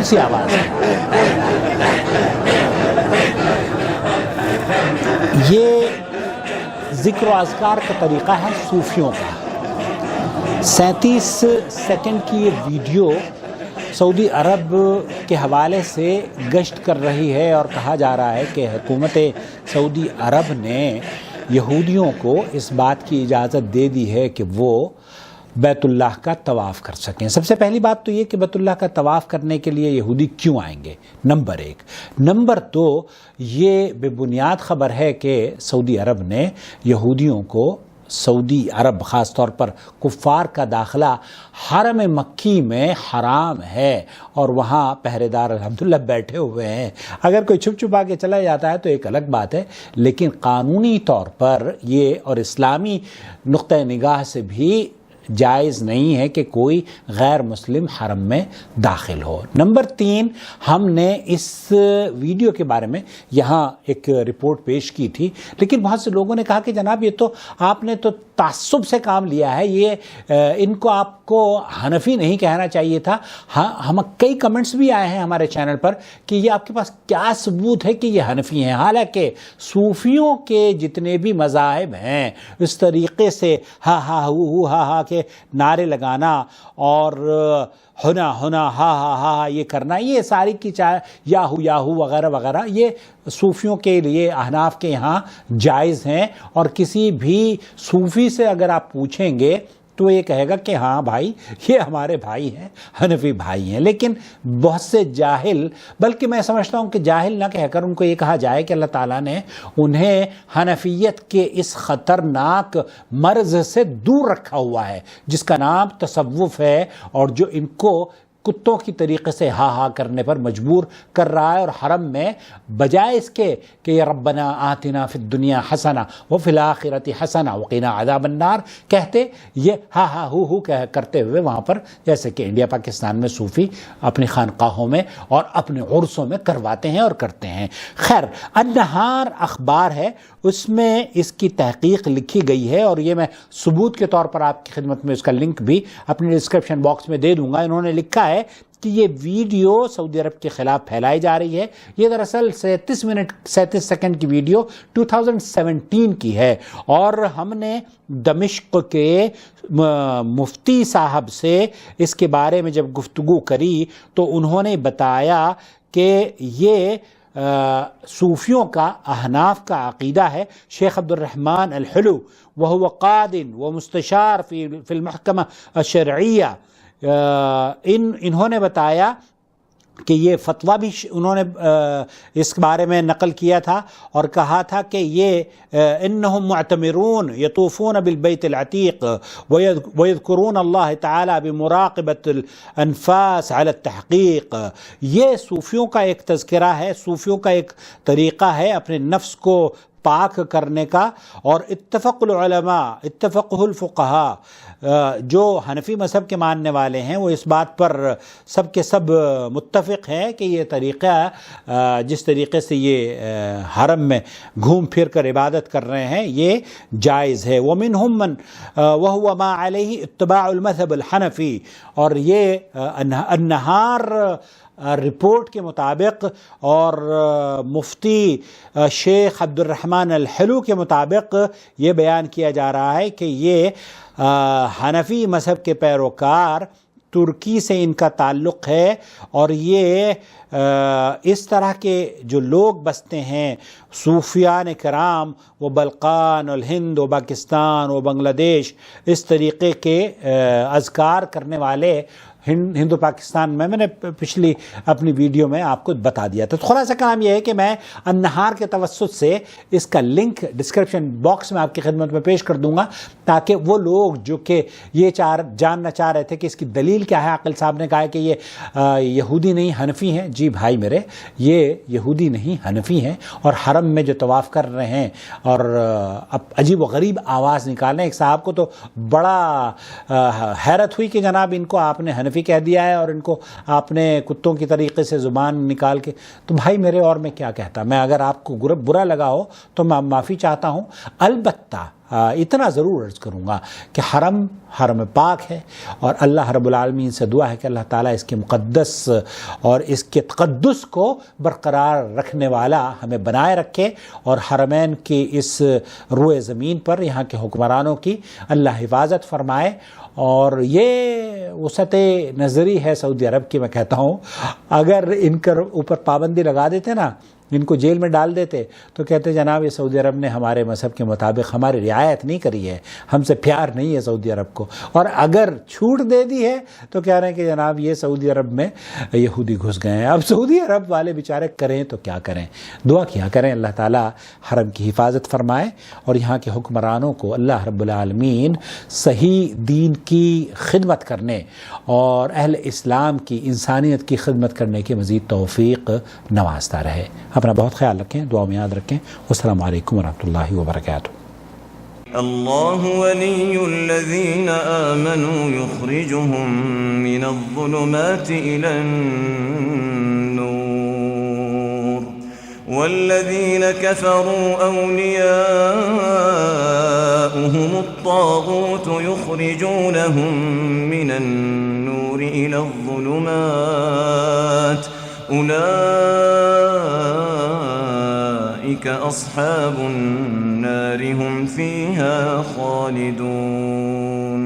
کون سی آواز ہے؟ یہ ذکر و اذکار کا طریقہ ہے صوفیوں کا۔ 37 سیکنڈ کی یہ ویڈیو سعودی عرب کے حوالے سے گشت کر رہی ہے، اور کہا جا رہا ہے کہ حکومت سعودی عرب نے یہودیوں کو اس بات کی اجازت دے دی ہے کہ وہ بیت اللہ کا طواف کر سکیں۔ سب سے پہلی بات تو یہ کہ بیت اللہ کا طواف کرنے کے لیے یہودی کیوں آئیں گے، نمبر 1۔ نمبر 2، یہ بے بنیاد خبر ہے کہ سعودی عرب نے یہودیوں کو، سعودی عرب خاص طور پر کفار کا داخلہ حرم مکی میں حرام ہے، اور وہاں پہرے دار الحمدللہ بیٹھے ہوئے ہیں۔ اگر کوئی چھپ چھپا کے چلا جاتا ہے تو ایک الگ بات ہے، لیکن قانونی طور پر یہ اور اسلامی نقطہ نگاہ سے بھی جائز نہیں ہے کہ کوئی غیر مسلم حرم میں داخل ہو۔ نمبر 3، ہم نے اس ویڈیو کے بارے میں یہاں ایک رپورٹ پیش کی تھی، لیکن بہت سے لوگوں نے کہا کہ جناب یہ تو آپ نے تو تعصب سے کام لیا ہے، یہ ان کو آپ کو حنفی نہیں کہنا چاہیے تھا۔ ہم کئی کمنٹس بھی آئے ہیں ہمارے چینل پر کہ یہ آپ کے پاس کیا ثبوت ہے کہ یہ حنفی ہیں، حالانکہ صوفیوں کے جتنے بھی مذاہب ہیں اس طریقے سے ہا ہا ہو ہا ہا کے نعرے لگانا اور ہونا ہونا ہا ہا ہا ہا یہ کرنا، یہ ساری کی یاہو یاہو وغیرہ وغیرہ، یہ صوفیوں کے لیے، احناف کے یہاں جائز ہیں، اور کسی بھی صوفی سے اگر آپ پوچھیں گے تو یہ کہے گا کہ ہاں بھائی یہ ہمارے بھائی ہیں، حنفی بھائی ہیں۔ لیکن بہت سے جاہل، بلکہ میں سمجھتا ہوں کہ جاہل نہ کہہ کر ان کو یہ کہا جائے کہ اللہ تعالیٰ نے انہیں حنفیت کے اس خطرناک مرض سے دور رکھا ہوا ہے جس کا نام تصوف ہے، اور جو ان کو کتوں کی طریقے سے ہا ہا کرنے پر مجبور کر رہا ہے، اور حرم میں بجائے اس کے کہ یہ ربنا آتنا فی الدنیا حسنہ وفی الآخرۃ حسنہ وقنا عذاب النار کہتے، یہ ہا ہا ہو کرتے ہوئے وہاں پر، جیسے کہ انڈیا پاکستان میں صوفی اپنی خانقاہوں میں اور اپنے عرسوں میں کرواتے ہیں اور کرتے ہیں۔ خیر، النہار اخبار ہے، اس میں اس کی تحقیق لکھی گئی ہے، اور یہ میں ثبوت کے طور پر آپ کی خدمت میں اس کا لنک بھی اپنے ڈسکرپشن باکس میں دے دوں گا۔ انہوں نے لکھا ہے کہ یہ ویڈیو سعودی عرب کے خلاف پھیلائی جا رہی ہے۔ یہ دراصل 37 سیکنڈ کی ویڈیو 2017 کی ہے، اور ہم نے دمشق کے مفتی صاحب سے اس کے بارے میں جب گفتگو کری تو انہوں نے بتایا کہ یہ صوفیوں کا، احناف کا عقیدہ ہے۔ شیخ عبد الرحمن الحلو وهو قاض ومستشار فی المحکمہ الشرعیہ، انہوں نے بتایا کہ یہ فتویٰ بھی انہوں نے اس بارے میں نقل کیا تھا، اور کہا تھا کہ یہ انہم معتمرون یطوفون بالبیت العتیق ویذکرون اللہ تعالی بمراقبۃ الانفاس علی التحقیق۔ یہ صوفیوں کا ایک تذکرہ ہے، صوفیوں کا ایک طریقہ ہے اپنے نفس کو پاک کرنے کا، اور اتفق العلماء، اتفق الفقہاء، جو حنفی مذہب کے ماننے والے ہیں وہ اس بات پر سب کے سب متفق ہیں کہ یہ طریقہ، جس طریقے سے یہ حرم میں گھوم پھر کر عبادت کر رہے ہیں، یہ جائز ہے۔ ومنہم من وہو ما علیہ اتباع المذہب الحنفی، اور یہ النہار رپورٹ کے مطابق اور مفتی شیخ عبد الرحمن الحلو کے مطابق یہ بیان کیا جا رہا ہے کہ یہ حنفی مذہب کے پیروکار، ترکی سے ان کا تعلق ہے، اور یہ اس طرح کے جو لوگ بستے ہیں صوفیان کرام، وہ بلقان الہند و پاکستان و بنگلہ دیش، اس طریقے کے اذکار کرنے والے ہند و پاکستان میں نے پچھلی اپنی ویڈیو میں آپ کو بتا دیا تھا۔ تو خلاصہ کلام یہ ہے کہ میں النہار کے توسط سے اس کا لنک ڈسکرپشن باکس میں آپ کی خدمت میں پیش کر دوں گا، تاکہ وہ لوگ جو کہ یہ جاننا چاہ رہے تھے کہ اس کی دلیل کیا ہے۔ عاقل صاحب نے کہا ہے کہ یہ یہودی نہیں حنفی ہیں۔ جی بھائی میرے، یہ یہودی نہیں حنفی ہیں، اور حرم میں جو طواف کر رہے ہیں اور اب عجیب و غریب آواز نکال رہے ہیں۔ ایک صاحب کو تو بڑا حیرت ہوئی کہ جناب ان کو آپ نے حنفی کہہ دیا ہے، اور ان کو آپ نے کتوں کی طریقے سے زبان نکال کے، تو بھائی میرے اور میں کیا کہتا، میں اگر آپ کو برا لگا ہو تو میں معافی چاہتا ہوں۔ البتہ اتنا ضرور عرض کروں گا کہ حرم پاک ہے، اور اللہ رب العالمین سے دعا ہے کہ اللہ تعالیٰ اس کے مقدس اور اس کے تقدس کو برقرار رکھنے والا ہمیں بنائے رکھے، اور حرمین کی اس روئے زمین پر یہاں کے حکمرانوں کی اللہ حفاظت فرمائے۔ اور یہ وسعت نظری ہے سعودی عرب کی، میں کہتا ہوں اگر ان کے اوپر پابندی لگا دیتے نا، ان کو جیل میں ڈال دیتے، تو کہتے جناب یہ سعودی عرب نے ہمارے مذہب کے مطابق ہماری رعایت نہیں کری ہے، ہم سے پیار نہیں ہے سعودی عرب کو، اور اگر چھوٹ دے دی ہے تو کہہ رہے ہیں کہ جناب یہ سعودی عرب میں یہودی گھس گئے ہیں۔ اب سعودی عرب والے بیچارے کریں تو کیا کریں، دعا کیا کریں اللہ تعالیٰ حرم کی حفاظت فرمائے، اور یہاں کے حکمرانوں کو اللہ رب العالمین صحیح دین کی خدمت کرنے اور اہل اسلام کی انسانیت کی خدمت کرنے کی مزید توفیق نوازتا رہے۔ اپنا بہت خیال رکھیں، دعا میں یاد رکھیں۔ السلام علیکم ورحمۃ اللہ وبرکاتہ۔ اللہ ولی الذین آمنوا یخرجهم من الظلمات إلى النور والذین كفروا أولیاؤهم الطاغوت یخرجونهم من النور إلى الظلمات أولئك أصحاب النار هم فيها خالدون۔